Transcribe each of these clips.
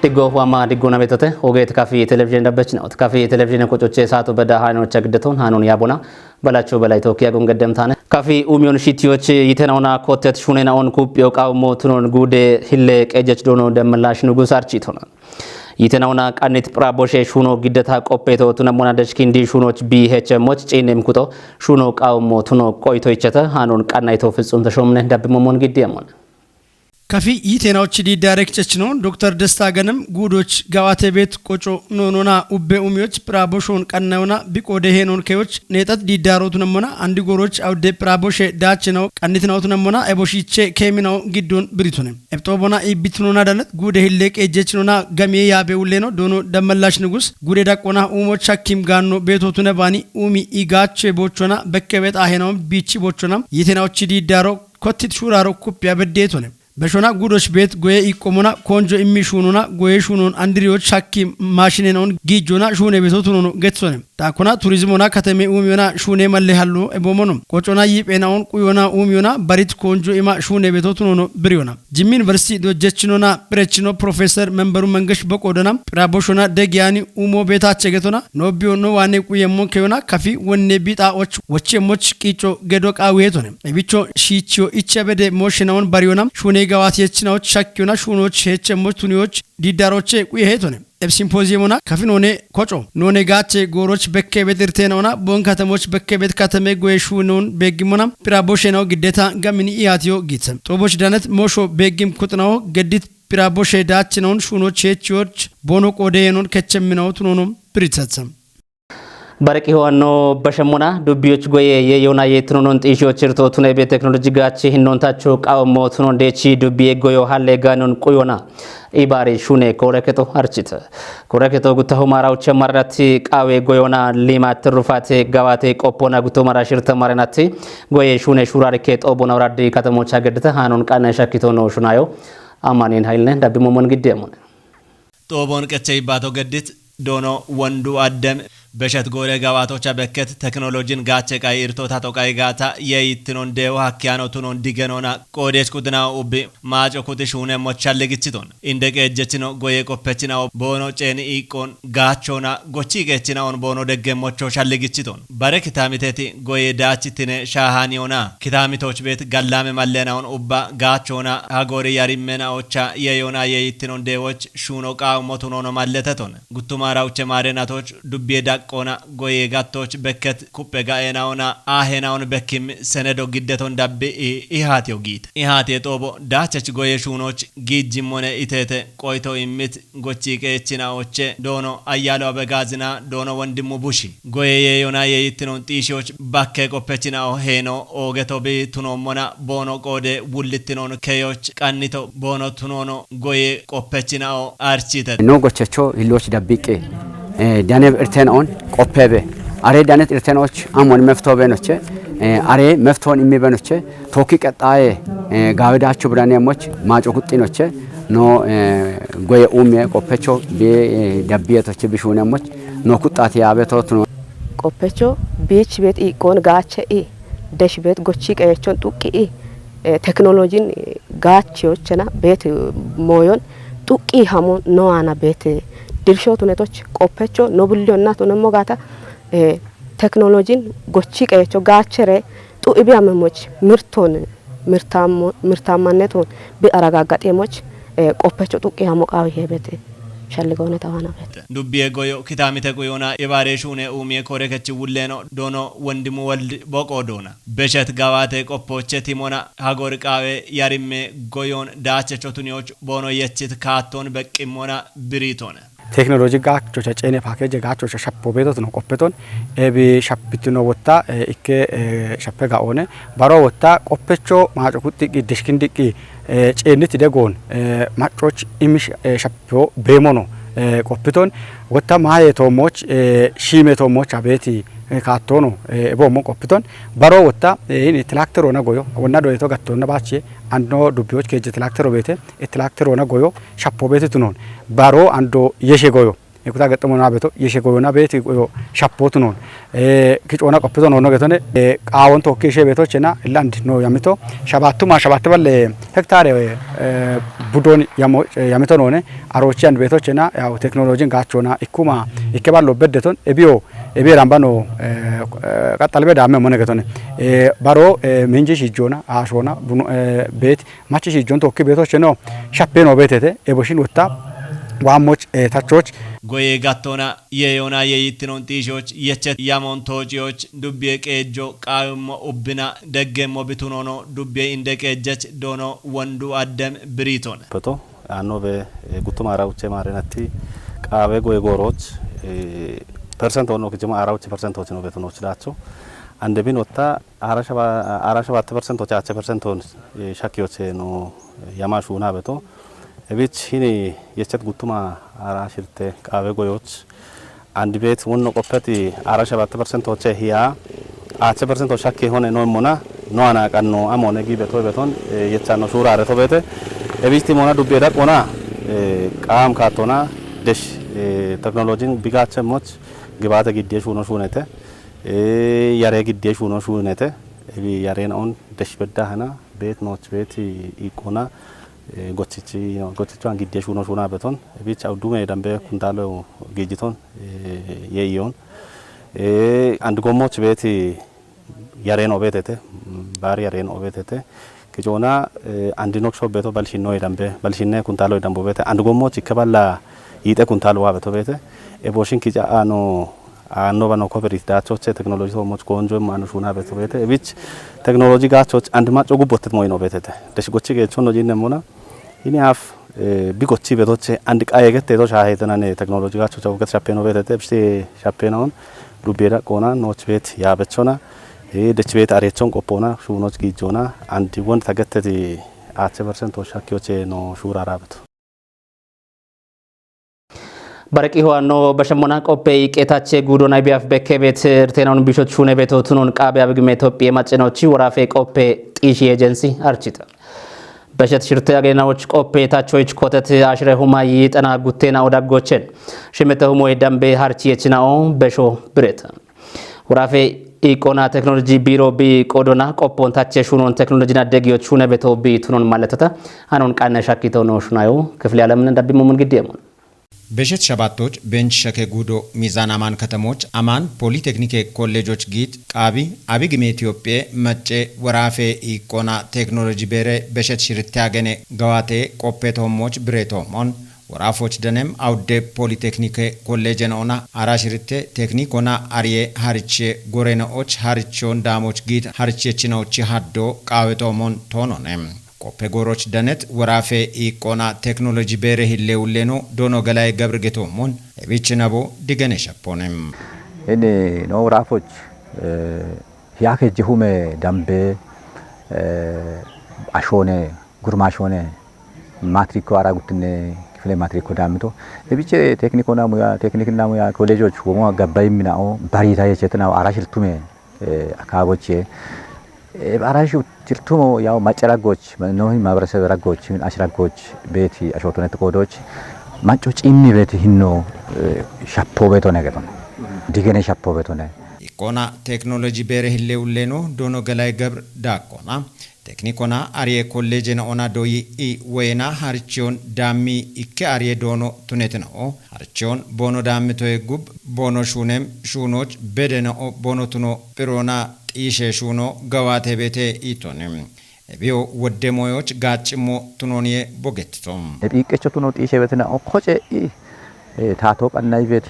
Tigo wama diguna metote oget kafi television dabbach ነው kafi television ቆጮቼ ሳቱ በዳሃኖች አግደቶን ሃኑን ያቦና በላቸው በላይ ቶኪያ ጎንገደም ታነ kafi umion shitiyoch yitenauna kotet shunenaon kupyo qawmo tunon gude hille qejech dono demlash nugus architona yitenauna qanit praboshe shuno gideta qoppeto tunamona deshkindi shunoch bhmoch cinem kuto shuno qawmo tuno qoyto icheta hanon qanayto ፍጹም ተሾምነ dabmomon gidiyamon kafi yitenaoch di director chino Dr. Desta Ganem gudoch gawate bet qoco nonona ubbe umioch praboshon qannawna biqode henon keyoch netat di darotu namona andi goroch awde praboshe dachino qannitnawtu namona eboshiche keminaw giddon britone ebtobona ibitnona dalet gude hillek ejechnona gamiye yabe uleno dono damalash nugus gude daqona umoch hakim ganno betotune bani umi igache bochona bekkebet ahenom bichi bochona yitenaoch di daro kotit shuraro kupya bedetone በሾና ጉዶች ቤት ጎዬ ኢቆሞና ኮንጆ ኢሚሹኑና ጎዬ ሹኑን አንድሪዎች ሻኪ ማሽኔናውን ጊጆና ሹኔ ቤቶቱ ነው ገትሶነ ታኮና ቱሪዝሞና ከተሜ ኡሚዮና ሹኔ መለሃሉ እቦሞኑ ቆጮና ይጴናውን ቁዮና ኡሚዮና ባሪት ኮንጆ ኢማ ሹኔ ቤቶቱ ነው ብሪዮና ጂሚ ዩኒቨርሲቲ ዶጀችኖና ፕሬችኖ ፕሮፌሰር መንበሩ መንገሽ በቆደና ፕራቦሾና ደጊያኒ ኡሞ ቤታቸ ገቶና ኖቢዮ ነው ዋኔ ቁየሞ ከዮና ካፊ ወኔ ቢጣዎች ወቸሞች ቂጮ ገዶቃ ወሄቶነ ቢቾ ሺቺዮ ኢቸበደ ሞሽናውን ባሪዮና ሹኔ ጋዋት የችናዎች ሻኪዮና ሹኖች ሄቸሞች ቱኒዎች ዲዳሮቼ ቁየሄቶነ ኤፕሲምፖዚየሞና ካፊኖኔ ኮጮ ኖኔ ጋቼ ጎሮች በከቤት እርቴናውና ቦን ከተሞች በከቤት ከተሜ ጎይሹኑን በግሞና ፕራቦሼናው ግዴታ ጋሚኒ ኢያቲዮ ጊትም ጦቦች ዳነት ሞሾ በግም ኩጥናው ገዲት ፕራቦሼ ዳችነውን ሹኖች ሄቾች ቦኖ ቆዴኖን ከቸምናው ቱኖኖም ፕሪትሰም baraki hoano bashamona dubbiyoch goye yeyona yetnonon tisho chirto tune be technology gachi hinontacho qawmo tunon dechi dubbiye goyo halle ganon qoyona ibari shune koreketo archita koreketo gutaho maraw chemarati qawe goyona limat rufate gawate qopona guto mara shirta marenati goye shune shurare ket obona waradi katamocha gedta hanon qana shakito no shunayo amanin hailne dabimomon giddemon tobon qechey bato gedit dono wandu addem በሸት ጎረ ጋዋቶች በከት ቴክኖሎጂን ጋቸ ቃይ እርቶታ ቶቃይ ጋታ የይትኖን ደው ሀኪያኖ ቱኖን ዲገኖና ቆዴስ ኩድናው ኡብ ማጆ ኩድሹነ ሞቻለግችቶን እንደቀ እጀችኖ ጎየ ቆፐችናው ቦኖ ጨኒ ኢቆን ጋቾና ጎቺ ገችናውን ቦኖ ደገሞቾ ሻለግችቶን በረክታሚቴቲ ጎየ ዳችትነ ሻሃኒዮና ክታሚቶች ቤት ጋላመ ማለናውን ኡባ ጋቾና አጎሪ ያሪመናዎቻ የዮና የይትኖን ደዎች ሹኖ ቃው ሞቱኖ ማለተቶን ጉቱማራውቸ ማረናቶች ዱቤዳ ቆና ጎዬ ጋቶች በከት ኩペጋኤናውና አሄናውን በኪም ሰነዶ ግደቶን ዳብ ኢሃቴው ጊት ኢሃቴ ጦቦ ዳቸች ጎዬ ሹኖች ጊጅሞነ ኢቴቴ ቆይቶ ይምት ጎቺ ቀችናዎቼ ዶኖ አያለው በጋዝና ዶኖ ወንድሙ ቡሺ ጎዬ የዮና የይትኖን ጢሾች ባከ ቆፐችናው ሄኖ ኦገቶ ቤቱኖ ሞና ቦኖ ቆዴ ውልትኖን ከዮች ቃኒቶ ቦኖ ቱኖኖ ጎዬ ቆፐችናው አርቺተ ኖ ጎቸቾ ይሎች ዳብቄ ዳኔብ እርተናውን ቆፔበ አሬ ዳነት እርተናዎች አሞን መፍቶበኖች አሬ መፍቶን የሚበኖች ቶኪ ቀጣዬ ጋወዳቸው ብራኔሞች ማጮ ቁጥኖች ኖ ጎየ ኡሜ ቆፔቾ በዳቢያቶች ቢሹነሞች ኖ ቁጣት ያበቶት ኖ ቆፔቾ ቢች ቤት ኢቆን ጋቸ ደሽ ቤት ጎቺ ቀየቾን ጡቂ ቴክኖሎጂን ጋቾችና ቤት ሞዮን ጡቂ ሃሞ ኖአና ቤት ድርሾቱ ነቶች ቆፔቾ ኖብሊዮና ቶነሞ ጋታ ቴክኖሎጂን ጎቺ ቀየቾ ጋቸረ ጡኢቢ አመሞች ምርቶን ምርታማነቶን ቢአረጋጋጤሞች ቆፔቾ ጡቂ ሃሞቃው ይሄበት ሸልገውነ ተዋናበት ዱቢየ ጎዮ ኪታሚተ ጎዮና የባሬሹነ ኡሚየ ኮረከች ውለኖ ዶኖ ወንድሙ ወልድ ቦቆዶና በሸት ጋዋተ ቆፖቸ ቲሞና ሀጎር ቃዌ ያሪሜ ጎዮን ዳቸቾ ቱኒዎች ቦኖ የችት ካቶን በቂሞና ብሪቶነ ቴክኖሎጂ ጋቾ ጨኔ ፓኬጅ ጋቾ ሸፖ ቤቶት ነው ቆፔቶን ኤቢ ሸፕትኖ ወጣ ኢኬ ሸፐጋ ኦነ ባሮ ወጣ ቆፔቾ ማጮ ኩጥቂ ደሽክንዲቂ ጨኒት ደጎን ማጮች ኢሚሽ ሸፖ ቤሞኖ ቆፔቶን ወጣ ማየቶሞች ሺሜቶሞች አቤቲ ካቶኖ ቦሞ ቆፔቶን ባሮ ወጣ ኢን ትራክተር ሆነ ጎዮ ወና ዶይቶ ጋቶና ባቺ አንዶ ዱቢዎች ከጀ ትራክተር ቤተ ትራክተር ሆነ ጎዮ ሸፖ ቤት ትኖን ባሮ አንዶ የሼ ጎዮ kutaa gaxxamoonaa beeto yeshegoona beeti shappotu noon kicoona qophiito noon getone qaawon tokki ishee beetochena illand no yamito shabaatti balle hektaare budoon yamito noone aroochi and beetochena yaw teknoloጂን ጋቾና ikuma ikke ballo beddeton ebiyo rambano qaxalbe daame mone getone baro minji shijona ashona ቤት ማች ሽጆን tokki beetocheno shappe no beetete eboshin wota ዋሞች ታቾች ጎዬ ጋቶና የዮና የይትኖን ጢሾች የቸት ያሞንቶጂዎች ዱቤ ቀጆ ቃውሞ ኡብና ደገሞ ቢቱኖኖ ዱቤ እንደቀጀች ዶኖ ወንዱ አደም ብሪቶን poto anno be guttuma arawche marenati qabe goy goroch percent ono kjema arawche percent ochno betunoch dacho ande bin otta arasha 7% ocha 8% shakiyoche no yamashuna beto ebich hini yechet guttuma arashirte qabe goyoch and bet wonno qoppati arasha 7% oche hiya 8% shakki hone no mona no ana kanno amone gi beto beton yechano shurare to bete ebich timona dubeda qona qaam katona desh technology bigache moch gibate gidde shuno shunete yare gidde shuno shunete ebi yare on desh bedda hana bet noch bet ikona gochichi gidde shuno shuna beton ebich awdume dambe kuntalo gejiton yeyon and gomoch bet yare no betete bar yare no betete kjona andinok sho beto balshinno dambe balshinne kuntalo dambo bete and gomoch ikballa yite kuntalo wa beto bete eboshin kija ano bano coverit dachoche technology so much konjo manu shuna beto bete ebich technology gachoch and ma chogu botet moino betete desh gochi ge chono jinne mona ini af bigochi betoche and qaayegete to shahaytana ne technology gachoch ogat shapeno betete bisi shapeno rubera kona noch bet ya bechona dech bet arechon qopona shunoch gijona and won tagateti 8% shakyoche no shurara beto barqi hoano bashmona qoppe iqetache gudona biaf bekebet rtenaውን ቢሾት ሹነ ቤቶቱን ቃቢያ በግሜ ኢትዮጵያ ማጨናዎች ወራፌ ቆፔ ጢሽ ኤጀንሲ አርቺታ በሸት ሽርተ ያገናዎች ቆፔ ታቾች ኮተት አሽረሁማ ይጠና ጉቴና ወዳጎቸን ሽመተሁሞ የዳምቤ ሃርቺ የችናው በሾ ብሬት ወራፌ ኢኮና ቴክኖሎጂ ቢሮ ቢ ቆዶና ቆፖን ታቸ ሹኖን ቴክኖሎጂና ደጊዎች ሹነ ቤቶ ቢ ቱኖን ማለተታ አኖን ቃና ሻኪተው ነው ሹናዩ ክፍል ያለምን እንዳቢሙ ምን ግዴሙ በሸት ሸባቶች ቤንች ሸከ ጉዶ ሚዛን አማን ከተሞች አማን ፖሊቴክኒክ ኮሌጆች ጊት ቃቢ አቢግሜ ኢትዮጵያ መጨ ወራፌ ኢኮና ቴክኖሎጂ ቤረ በሸት ሽርት ያገነ ገዋቴ ቆፔቶሞች ብሬቶሞን ወራፎች ደነም አውደ ፖሊቴክኒክ ኮሌጅ ነውና አራሽርቴ ቴክኒኮና አሪየ ሃርቼ ጎሬናዎች ሃርቾን ዳሞች ጊት ሃርቼችኖች ሃዶ ቃዌቶሞን ቶኖነም ቆፔጎሮች ደነት ወራፌ ኢኮና ቴክኖሎጂ ቤረ ሂሌውሌኖ ዶኖ ገላይ ገብርጌቶሞን እቢችነቦ ዲገነ ሸፖንም እኔ ነው ወራፎች ያከጅሁመ ዳምቤ አሾነ ጉርማሾነ ማትሪኮ አራጉትነ ክፍለ ማትሪኮ ዳምቶ እቢቼ ቴክኒክና ሙያ ኮሌጆች ወሞ ገባይምናኦ ባሪታ የቸተናው አራሽልቱሜ አካቦቼ ባራሹ ትርቱሞ ያው ማጨራጎች ነው ማብረሰብ ራጎች አሽራጎች ቤት አሾቶነት ኮዶች ማጮ ጪሚ ቤት ሂኖ ሻፖ ቤቶ ነገር ነው ዲገነ ሻፖ ቤቶ ነው ኢኮና ቴክኖሎጂ ቤረ ሂሌውሌኖ ዶኖ ገላይ ገብር ዳቆና ቴክኒኮና አሪየ ኮሌጅ ነኦና ዶይ ኢ ወይና ሃርቺዮን ዳሚ ኢከ አሪየ ዶኖ ቱኔት ነው ሃርቺዮን ቦኖ ዳሚቶ የጉብ ቦኖ ሹኔም ሹኖች በደነኦ ቦኖ ቱኖ ጲሮና ኢሼሹኖ ገዋቴ ቤቴ ኢቶንም ቢዮ ወደሞዮች ጋጭሞ ቱኖኒየ ቦጌትቶም እቢቀቸ ቱኖ ጢሼ ቤትና ኦኮጨ ታቶ ቀናይ ቤት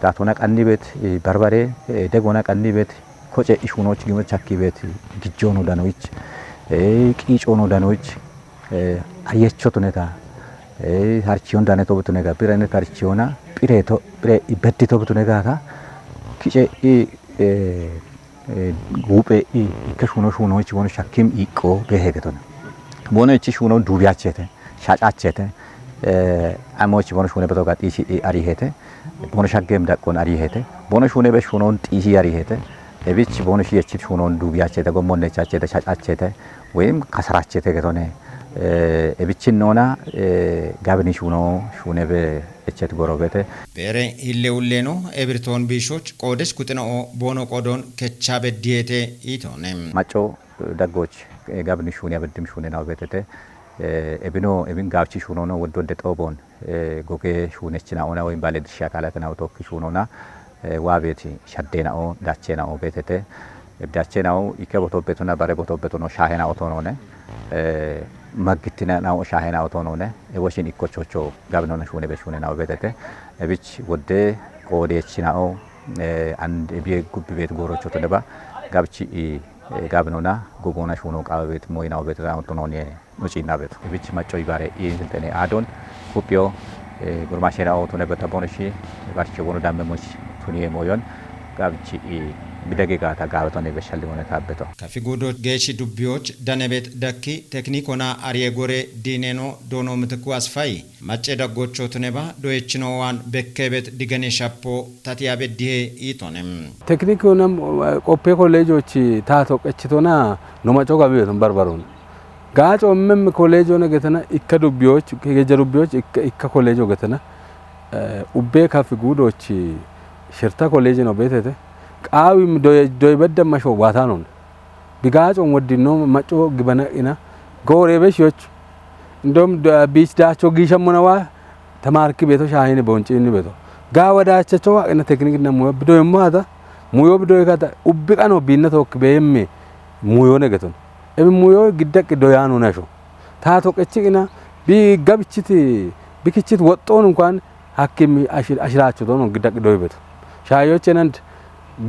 ታቶና ቀኒ ቤት በርበሬ ደጎና ቀኒ ቤት ኮጨ ኢሹኖች ግመች አኪ ቤት ግጆኖ ዳኖች ቂጮኖ ዳኖች አየቾ ቱነታ ሃርቺዮን ዳነቶ ቱነጋ ቢረነ ሃርቺዮና ጲሬቶ ጲሬ ኢበዲቶ ቱነጋ ኪጨ ጉጴ ከሹኖ ሹኖች ወነ ሻኪም ኢቆ በሄገቶና ቦነች ሹኖ ዱቢያቸተ ሻጫቸተ አሞች ቦነ ሹኖ በተጋ ጢሲ አሪሄተ ቦነ ሻገም ዳቆን አሪሄተ ቦነ ሹኖ በሹኖን ጢሲ አሪሄተ እቢች ቦነ ሽየች ሹኖን ዱቢያቸተ ጎሞነቻቸተ ሻጫቸተ ወይም ከሰራቸተ ገቶነ ebichi noona gaabni shuunee be echet gorobete beere hille ulleno ebirtoon biishoch qoodes kuxinoo boono qodoon kechaa beddiyeete iitoone maco daggoch gaabni shuunee beddim shuunee naw betete ebin gaabchi shuunono wodde xoobon gogee shuunechina ona ወይም ባለ ድርሻ አካላት ነው ቶክ shuunona ዋቤቲ ሸዴናኦ ዳቼናኦ betete ዳቼናኦ ይከቦቶበቱና ባረቦቶበቱኖ ሻሄና ኦቶኖነ magittina naw shahena otonone e washin ikkochocho gabnona shune be shune naw betete e bich wodde qodechinaao and e biye gubbi bet gorocho to deba gabchi gabnona gogona shuno qawet moynaw betete otonone nuchina bet e bich macho ibare e intene adon kupio gurmashena otone betabonoshi barche wono damme moch tuni moyon gabchi bidagega tagawatone beshali wona tabeto kafi godo gechi dubbiyoch danebet dakki teknikona ariye gore dineno dono mtku asfai macce daggocho tuneba doyechino wan bekkebet digane shappo tatiya beddihe itonem teknikonam qoppe kollejochi tato qechitona no macho gabiyoton barbaron gacho mem kollejo ne getana ikka dubbiyoch geje dubbiyoch ikka kollejo getana ubbe kafi godochi shirta kollejo no betete qawim doy bedem masho watanon bigacho wodino macho gibana ina gore beshoch ndom biich dacho gishamonawa tamarki beto shahine bonchini beto ga wadachacho ina teknik na mo bido yemada muyo bido kata ubbikano binna tok beyemme muyo negeton ebi muyo giddak doyanu nasho tato qechina bi gabchiti bikichit wotton እንኳን hakim ashiracho don giddak doy beto shayoch enand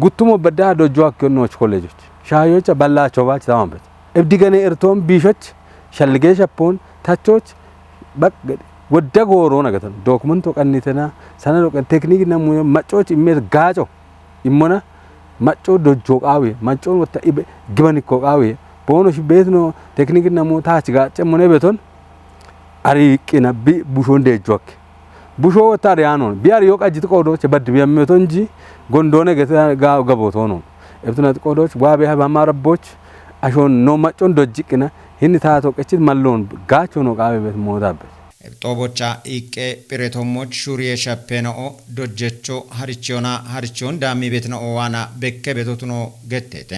ጉቱሞ በዳ ዶጆ አከኖች ኮሌጆች ሻዮች ባላቸው ባች ታማበት እብዲገኔ እርቶም ቢሾች ሸልጌ ሸፖን ታቾች በቅ ወደ ጎሮ ነገተን ዶክመንቶ ቀኒተና ሰነዶ ቀን ቴክኒክ ነሙ ማጮች ኢሜት ጋጮ ኢሞና ማጮ ዶጆ ቃዊ ማጮ ወጣ ግበን እኮ ቃዊ ቦኖሽ ቤት ነው ቴክኒክ ነሙ ታች ጋጨ ሞኔ ቤቶን አሪቂና ቡሾን ደጆክ ቡሾ ወታሪያኖን ቢያር yoqajit qodoch bad biyameto እንጂ gondone gaboto no ebtunat qodoch wabe ha maraboch ashon no macon dojikina hinni tato qechit mallon gacho no qabe bet modabe ጦቦቻ ኢቄ ጲሬቶሞች ሹሪየ ሸፔነኦ ዶጀቾ ሀሪቾን ዳሚ ቤት ነው ዋና በከ ቤቶቱኖ ገቴቴ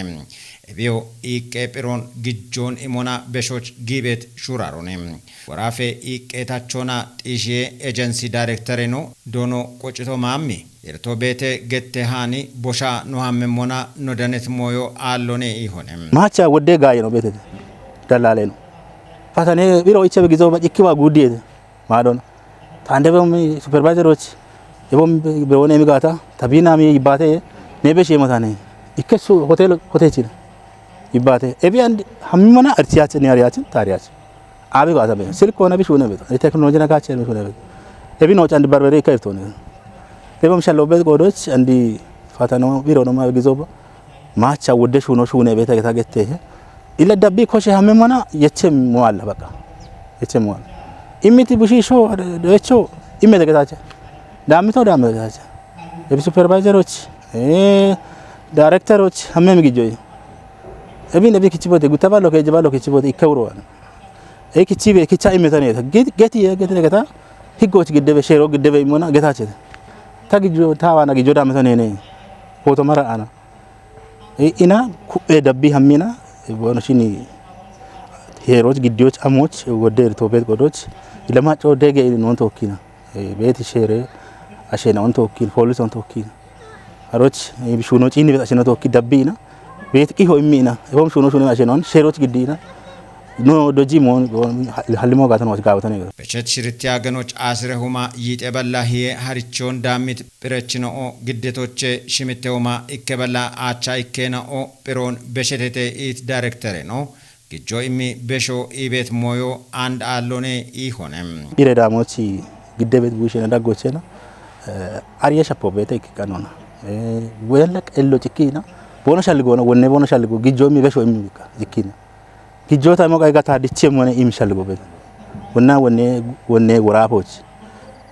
እቢዮ ኢቄ ጲሮን ግጆን ኢሞና በሾች ጊቤት ሹራሮኔ ወራፌ ኢቄ ታቾና ጢሼ ኤጀንሲ ዳይሬክተር ነው ዶኖ ቆጭቶ ማሚ ኤርቶ ቤቴ ገቴ ሃኒ ቦሻ ኖሃም ሞና ኖደነት ሞዮ አሎኔ ይሆነ ማቻ ወደ ጋይ ነው ቤቴ ደላለ ነው ፋታኔ ቢሮ ኢቸ በጊዜው በጭኪዋ ጉዲት ማዶን ታንደበም ሱፐርቫይዘሮች የቦም በሆነ የሚጋታ ታቢናሚ ይባቴ ኔበሽ የሞታኔ ይከሱ ሆቴል ይባቴ ኤቢያን ሐሚመና አርቲያችን ያሪያችን ታሪያች አቢ ጋታ በ ስልክ ሆነ ቢሽ ሆነ በ ቴክኖሎጂ ነካቸ ነው ሆነ በ ኤቢኖ ጫንድ በርበሬ ከይፍቶ ነው ኤቦም ሻለውበት ቆዶች እንዲ ፋታኖ ቢሮ ነው ማግዞ ማቻ ወደሽ ሆነ ቤተ ገታገተ ኢለዳቢ ኮሽ ሐሚመና የቸም ሟላ በቃ የቸም ሟላ ኢሚቲ ቡሺሾ ደቾ ኢሜደገታቸ ዳምቶ የቢ ሱፐርቫይዘሮች ዳይሬክተሮች ሐመም ግጆይ እቢን እቢ kichbote gutabalo kejbalo kichbote ikawro kichibe kicha imetane geti geta higoch gidebe shero gidebe imona getache tagijo tawana gijo dametane ne foto mara ana ina dabbi hammina bono shini heroch gidioch amoch wodder tobet godoch ilamacho dege non tokkina beti shere ashena on tokkil police on tokkina aroch bishuno chini bet ashena tokki dabbina ቤት ቂሆ ኢሚና እቦም ሹኖ አሸኖን ሼሮች ግዲና ኖ ዶጂሞን ሀልሞ ጋተኖ ጋውተነ በቸት ሽርት ያገኖች አስረሁማ ይጤበላህ ሀሪቾን ዳሚት ጵረችኖ ግዴቶች ሽምቴውማ ኢከበላ አቻ ኢከናኦ ጵሮን በሸተተ ኢት ዳይሬክተር ነው ግጆ ኢሚ በሾ ኢቤት ሞዮ አንድ አሎኔ ይሆነም ኢሬዳሞች ግዴበት ቡሽና ዳጎቸና አሪያ ሻፖ ቤተ ኢከካኖና ወለቅ ኤሎ ጭኪና ቦኖ ሻልጎ ነው ወኔ ቦኖ ሻልጎ ግጆ የሚበሾ የሚካ ዝኪና ግጆ ታሞቃይ ጋታ ዲቼም ሆነ ኢምሻልጎ ቤት ወና ወኔ ወራፖች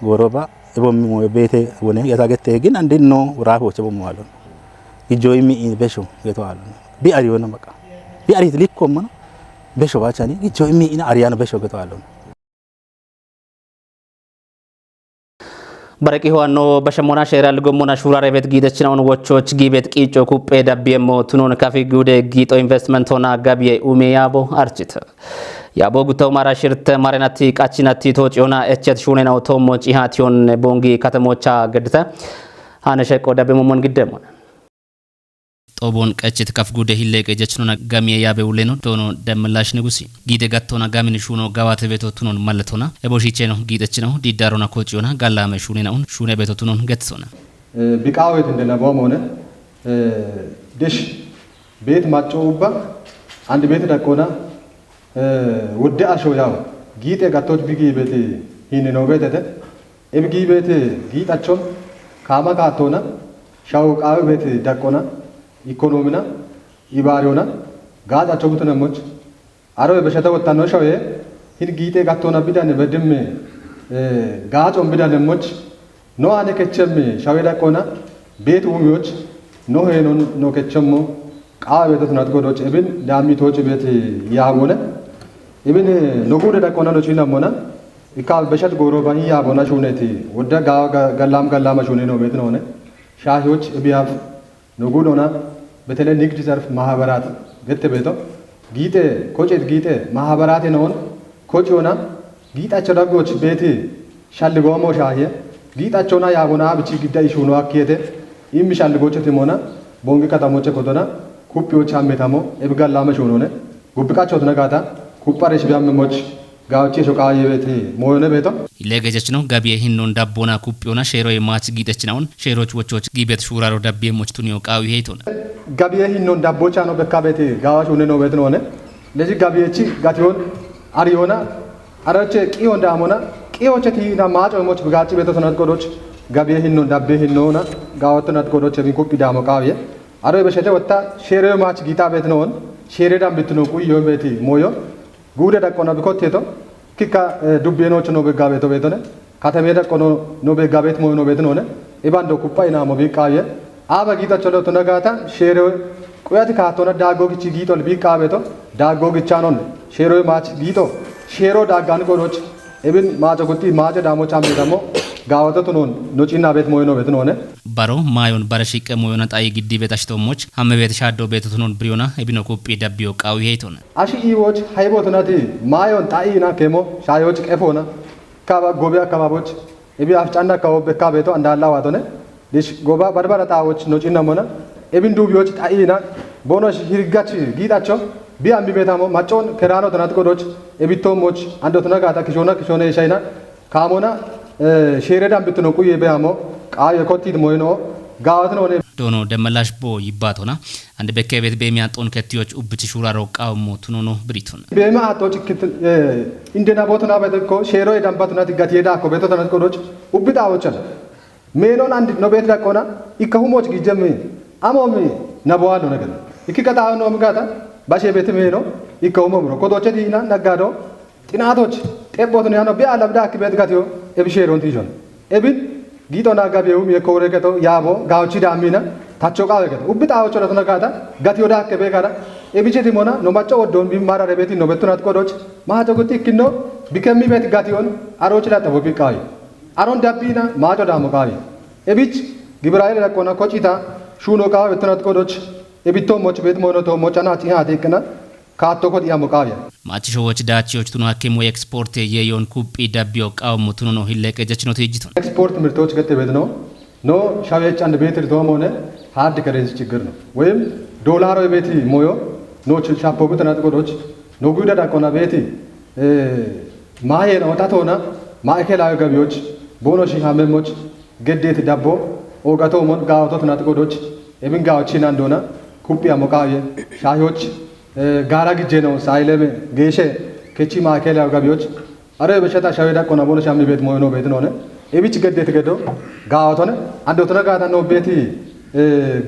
ጎሮባ እቦም ቤቴ ወኔ ያታገተ ግን አንዴ ነው ወራፖች እቦም ዋሉ ግጆ የሚበሾ የተዋሉ ቢአሪ ሆነ በቃ ቢአሪ ልኮም ነው besho bachani gicho imi ina ariana besho getoalo በረቂ ሆኖ በሸሞና ሸራል ጎሞና ሹራሬ ቤት ጊደችናውን ወቾች ጊቤት ቂጮ ኩጴ ዳቢየሞ ቱኖን ካፊ ጉደ ጊጦ ኢንቨስትመንት ሆና ጋቢየ ኡሜ ያቦ አርጭተ ያቦ ጉተው ማራሽርተ ማረናቲ ቃቺናቲ ቶጪዮና እቸት ሹኔናው ቶሞጭ ኢሃቲዮን ቦንጊ ከተሞቻ ገድተ አነሸቆ ዳቢየሞ ሞን ግደሞን ጦቦን ቀጭት ከፍ ጉደ ሂለቀ ጀችኖና ጋሚየ ያበ ውሌኖ ዶኖ ደምላሽ ንጉሲ ጊደ ጋቶና ጋሚን ሹኖ ጋዋተ ቤቶቱኖን ማለቶና እቦሺቼ ነው ጊደች ነው ዲዳሮና ኮጪዮና ጋላመ ሹኔናው ሹኔ ቤቶቱኖን ገትሶና ቢቃወት እንደነባም ሆነ ድሽ ቤት ማጮውባ አንድ ቤት ደቆና ወደ አሾ ያው ጊጤ ጋቶች ቢጊ ቤት ሂን ነው ቤተተ እብጊ ቤት ጊጣቸው ካማካቶና ሻው ቃው ቤት ደቆና ኢኮኖሚና ኢባሪዮና ጋጣቸው ጉተነሞች አሮ በሸተ ወጣኖ ሻው ሂድ ጊጤ ጋቶና ቢዳን በድም ጋጮም ቢዳነሞች ኖ አነ ከቸም ሻው ደቆና ቤት ውሚዎች ኖ ሄኖን ኖ ከቸሞ ቃው ቤት ናትጎዶች እብን ዳሚቶች ቤት ያቦነ እብን ኖጉደ ደቆና ነው ቺናሞና ኢካ በሸት ጎሮ ባን ያቦና ሹኔቲ ወደ ጋላማ ሹኔ ነው ቤት ነው ሆነ ሻሂዎች እቢያፍ ኖጉዶና በተለይ ንግድ ዘርፍ ማህበራት ገተ ቤቶ ጊጤ ኮጨት ጊጤ ማህበራት ነውን ኮጪዮና ጊጣቸው ዳጎች ቤት ሻልጎሞ ሻሂ ጊጣቸውና ያቦና ብቻ ግዳይ ሹኖ አከተ ይምሻልጎች ተሞና ቦንግ ከተሞች ኮቶና ኩፒዎች አመታሞ እብጋላማ ሹኖነ ጉብቃቸው ተነጋታ ኩፓሬሽ ቢያመሞች ጋውቼ ሾቃየ ቤት ሞዮነ ቤቶ ይለገጀች ነው ጋቢየ ሂኖን ዳቦና ኩፒዮና ሼሮ የማች ጊደች ነውን ሼሮች ወቾች ጊቤት ሹራሮ ዳቢየሞች ቱኒዮ ቃዊ ሄቶነ ጋቢየ ሂኖን ዳቦቻ ነው በካ ቤት ጋዋሽ ሆነ ነው ቤት ነው ሆነ ለዚህ ጋቢየቺ ጋቲዮን አሪዮና አራቸ ቂዮን ዳሞና ቂዮቸቲ ና ማጮሞች በጋጭ ቤቶ ተናጥቆዶች ጋቢየ ሂኖን ዳቤ ሂኖና ጋወት ተናጥቆዶች ቢን ኩፒ ዳሞ ቃዊየ አሮ በሸተ ወጣ ሼሮ ማች ጊታ ቤት ነውን ሼሬ ዳም ብትኖ ቁዮ ቤት ሞዮ ጉደ ደቆና ቢኮቴቶ ኪካ ዱቤኖች ነው በጋ ቤቶ ቤቶነ ከተሜ ደቆኖ ነው በጋ ቤት ሞዮ ነው ቤት ነውነ ኢባንዶ ኩፓይና ሞ ቢቃየ አባ ጊታቸው ለቶ ነጋታ ሼሮ ቁያት ካቶና ዳጎ ግቺ ጊቶል ቢቃ ቤቶ ዳጎ ግቻኖን ሼሮ ማች ጊቶ ሼሮ ዳጋን ቆሮች እብን ማጨቁቲ ማጨ ዳሞች አሜ ደሞ ጋወተቱ ነው ኖጪና ቤት ሞዮ ነው ቤት ነውነ ባሮ ማዮን ባረሽቀ ሞዮና ጣይ ግዲ ቤት አሽቶሞች ሀመ ቤት ሻዶ ቤት ቱኖን ብሪዮና እቢኖ ኮፒ ዳቢዮ ቃዊ ሄቶነ አሺ ኢዎች ሃይቦትናቲ ማዮን ጣይና ከሞ ሻዮች ቀፎና ካባ ጎቢያ ካባቦች እቢ አፍጫና ካው በካ ቤቶ እንዳላ ዋቶነ ዲሽ ጎባ በርበራ ጣዎች ኖጪና ሞና እቢን ዱቢዎች ጣይና ቦኖሽ ሂርጋች ጊጣቸው ቢያምቢ ቤታሞ ማጮን ከራኖ ተናጥቆዶች እቢቶሞች አንዶ ተነጋታ ክሾና የሻይና ካሞና ሼሬዳን ብትኖ ቁይ በያሞ ቃየ ኮቲት ሞይኖ ጋዋት ነው ዶኖ ደመላሽ ቦ ይባቶና አንድ በከቤት በሚያጦን ከቲዮች ኡብቲ ሹራሮ ቃውሞ ቱኖኖ ብሪቱን በማ አጦች ክት እንደና ቦተና በተኮ ሼሮ የዳምባቱና ትጋት የዳኮ ቤቶ ተነጥቆዶች ኡብጣዎችን ሜኖን አንድ ነው ቤት ዳቆና ይከሁሞች ግጀም አሞም ነባዋሉ ነገር ይከታው ነው ምጋታ ባሼ ቤት ሜኖ ይከሁሞ ብሮ ኮዶቸ ዲና ነጋዶ ጥናቶች ጤቦት ነው ያኖ ቢያለብዳ ክቤት ጋቲዮ እብሼሮን ትይጆን እብን ጊጦና ጋቢውም የኮረከቶ ያቦ ጋውቺ ዳሚና ታቾቃ ወገተ ኡብጣዎች ለተነጋታ ጋቲዮ ዳከ በካዳ እብቼቲ ሞና ነው ማጮ ወዶን ቢማራ ቤት ነው በቱናት ቆዶች ማጨቁቲ ክኖ ቢከሚ ቤት ጋቲዮን አሮች ላጠቦ ቢቃይ አሮን ዳቢና ማጮ ዳሞ ቃይ እብች ግብራይል ለቆና ኮጪታ ሹኖ ቃ በቱናት ቆዶች እብቶሞች ቤት ሞኖቶ ሞጫና ቲያ ተከና ካቶኮ ዲያሞ ቃይ ማቺሾዎች ዳቺዎች ቱኖ አኬሞ ኤክስፖርት የዮን ኩፒ ዳቢዮ ቃውሞ ቱኖ ነው ሂለቀጀች ነው ትይጅቱን ኤክስፖርት ምርቶች ገተ ቤት ነው ኖ ሻዌች አንድ ቤት ርቶም ሆነ ሃርድ ከረንሲ ችግር ነው ወይም ዶላሮ ቤት ሞዮ ኖ ቻፖ በተናጥቆዶች ኖ ጉዳ ዳቆና ቤት ማሄ ነው ታቶና ማእከላዊ ገቢዎች ቦኖሽ ሀመሞች ገዴት ዳቦ ኦጋቶ ሞን ጋውቶ ተናጥቆዶች እብን ጋዎችና እንደሆነ ኩፒ አሞቃየ ሻሂዎች ጋራ ግጄ ነው ሳይለም ጌሼ ከቺ ማከላው ጋቢዎች አረ በሸታ ሻዌዳ ቆና ቦኖ ሻሚ ቤት ሞዮ ነው ቤት ነው እቢች ገዴት ገዶ ጋውቶነ አንዶ ተነጋታ ነው ቤት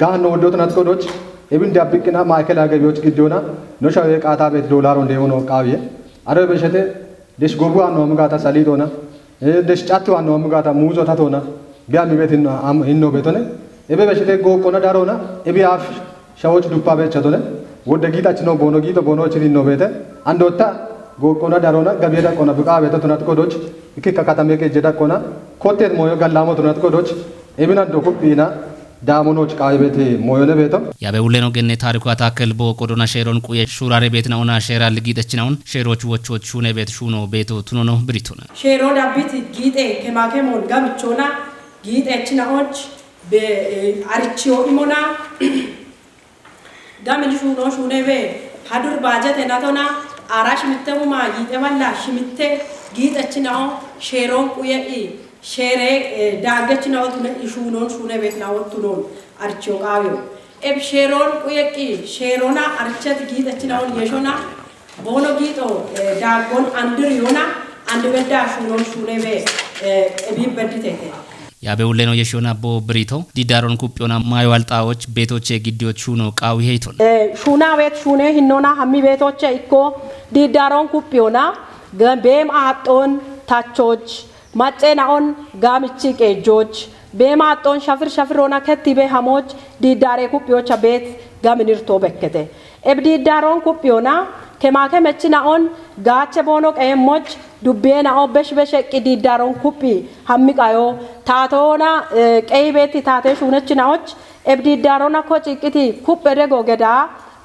ጋን ነው ወዶት ናጥቆዶች እብን ዳብቅና ማከላው ጋቢዎች ግዴውና ነው ሻዌ ቃታ ቤት ዶላር እንደ ሆኖ ቃውየ አረ በሸተ ደሽ ጎቡ ነው ምጋታ ሳሊዶና ደሽ ጫቱ ነው ምጋታ ሙዞ ታቶና ቢያሚ ቤት ነው ቤቶነ እበ በሸተ ጎ ቆና ዳሮና እቢ አፍ ሻዎች ዱፓ ቤት ቻቶነ ወደ ጊጣችን ነው ቦኖ ጊጦ ቦኖ ችሪን ነው ቤተ አንድ ወጣ ጎቆና ዳሮና ገቤዳ ቆና ብቃ ቤተ ቱናት ኮዶች እኪ ከካታሜ ከጀዳ ቆና ኮቴት ሞዮ ጋላሞ ቱናት ኮዶች ኤቢና ዶኩቢና ዳሞኖች ቃይ ቤት ሞዮነ ቤተ ያበውሌ ነው ገኔ ታሪኩ አታከል በቆዶና ሼሮን ቁየ ሹራሬ ቤት ነውና ሼራ ልጊጠች ነውን ሼሮች ወቾች ሹኔ ቤት ሹኖ ቤቱ ቱኖ ነው ብሪቱና ሼሮ ዳቢት ጊጤ ከማከሞን ጋብቾና ጊጤች ናዎች በአርቺዮ ኢሞና ጋምን ሹኖ ሹኔ ቤ ሀዱር ባጀት እናቶና አራሽ ምተሙማ ጊጤባላ ሽምቴ ጊጤች ናው ሼሮን ቁየኢ ሼሬ ዳገች ናው ቱነ ሹኖን ሹኔ ቤት ናው ቱኖን አርቺዮ ቃዊዮ ኤብ ሼሮን ቁየቂ ሼሮና አርቸት ጊጤች ናው የሾና ቦኖ ጊጦ ዳጎን አንድር ዮና አንድ በዳ ሹኖን ሹኔ ቤ ቢበድቴቴ ያበውሌ ነው የሾና ቦ ብሪቶ ዲዳሮን ኩጵዮና ማይዋልጣዎች ቤቶች ግዲዎች ሹኖ ቃዊ ሄይቶን ሹና ቤት ሹኔ ሂኖና ሀሚ ቤቶች እኮ ዲዳሮን ኩጵዮና ገቤም አጦን ታቾች ማጨናውን ጋምቺ ቄጆች በማጦን ሸፍር ሸፍሮና ከቲቤ ሀሞች ዲዳሬ ኩጵዮች ቤት ጋምንርቶ በከተ እብዲዳሮን ኩጵዮና ከማከ መችናውን ጋቸ ቦኖ ቀየሞች ዱቤና ኦበሽ በሸቂ ዲዳሮን ኩፒ ሀሚቃዮ ታቶና ቀይ ቤት ታቴሽ ሁነችናዎች እብዲዳሮና ኮጭቅቲ ኩፕ ደጎ ገዳ